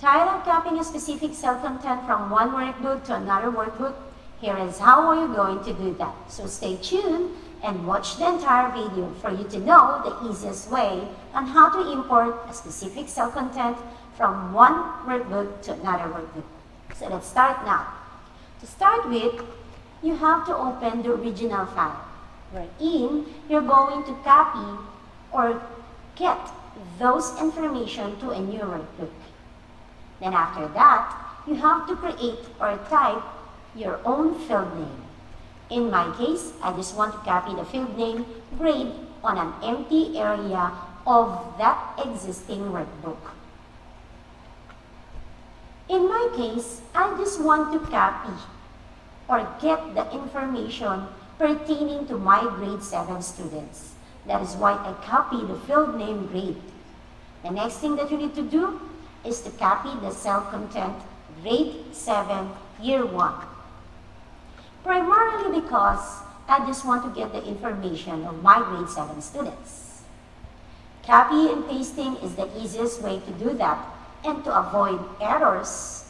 Tired of copying a specific cell content from one workbook to another workbook? Here is how are you going to do that. So stay tuned and watch the entire video for you to know the easiest way on how to import a specific cell content from one workbook to another workbook. So let's start now. To start with, you have to open the original file, wherein you're going to copy or get those information to a new workbook. Then after that, you have to create or type your own field name. In my case, I just want to copy the field name grade on an empty area of that existing workbook. In my case, I just want to copy or get the information pertaining to my grade 7 students. That is why I copy the field name grade. The next thing that you need to do is to copy the cell content grade 7 year 1. Primarily because I just want to get the information of my grade 7 students. Copy and pasting is the easiest way to do that and to avoid errors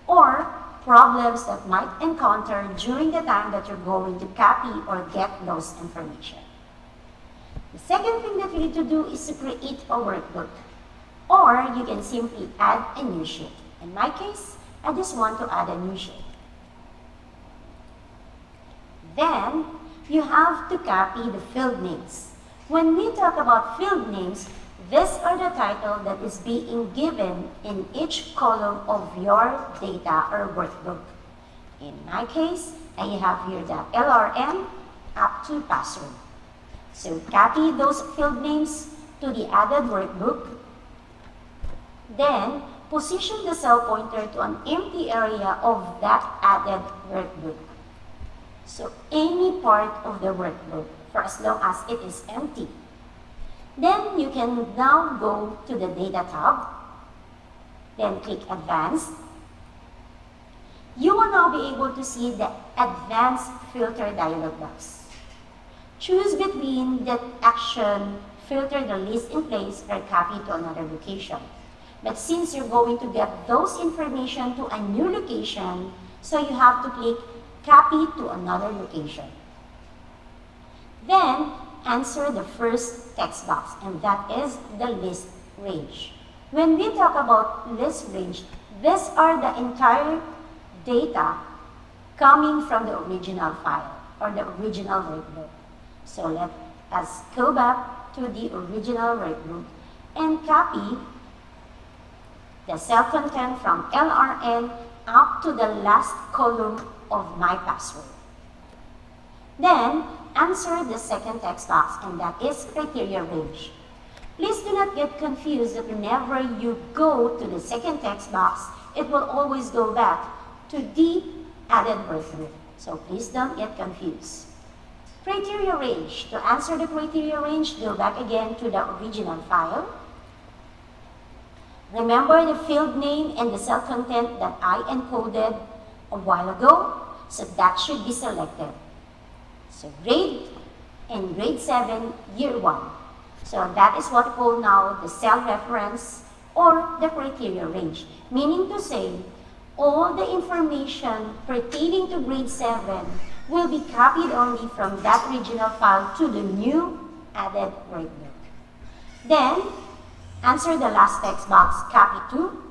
or problems that might encounter during the time that you're going to copy or get those information. The second thing that you need to do is to create a workbook, or you can simply add a new sheet. In my case, I just want to add a new sheet. Then, you have to copy the field names. When we talk about field names, these are the title that is being given in each column of your data or workbook. In my case, I have here the LRN up to password. So copy those field names to the added workbook. Then, position the cell pointer to an empty area of that added workbook. So any part of the workbook for as long as it is empty. Then you can now go to the Data tab, then click Advanced. You will now be able to see the Advanced Filter dialog box. Choose between the action Filter the list in place or copy to another location. But since you're going to get those information to a new location, so you have to click Copy to another location. Then, answer the first text box, and that is the list range. When we talk about list range, these are the entire data coming from the original file or the original workbook. So let us go back to the original workbook and copy the cell content from LRN up to the last column of my password. Then, answer the second text box, and that is criteria range. Please do not get confused that whenever you go to the second text box, it will always go back to the added workbook. So please don't get confused. Criteria range. To answer the criteria range, go back again to the original file. Remember the field name and the cell content that I encoded a while ago, so that should be selected. So grade and grade 7 year 1. So that is what we call now the cell reference or the criteria range, meaning to say all the information pertaining to grade 7 will be copied only from that original file to the new added workbook. Then, answer the last text box, copy to.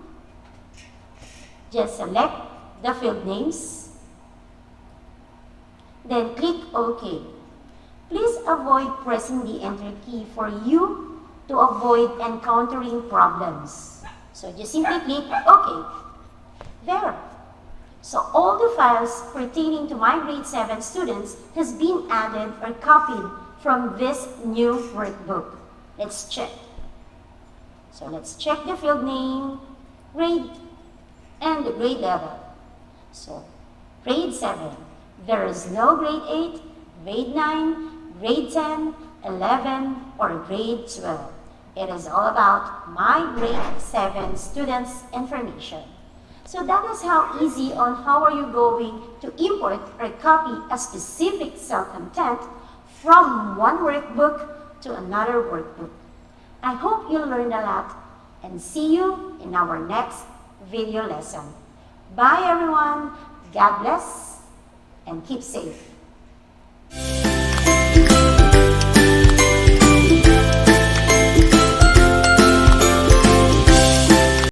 Just select the field names. Then click OK. Please avoid pressing the Enter key for you to avoid encountering problems. So just simply click OK. There. So all the files pertaining to my grade 7 students has been added or copied from this new workbook. Let's check. So let's check the field name, grade, and the grade level. So grade 7, there is no grade 8, grade 9, grade 10, 11, or grade 12. It is all about my grade 7 students' information. So that is how easy on how are you going to import or copy a specific cell content from one workbook to another workbook. I hope you learned a lot and see you in our next video lesson. Bye everyone. God bless and keep safe.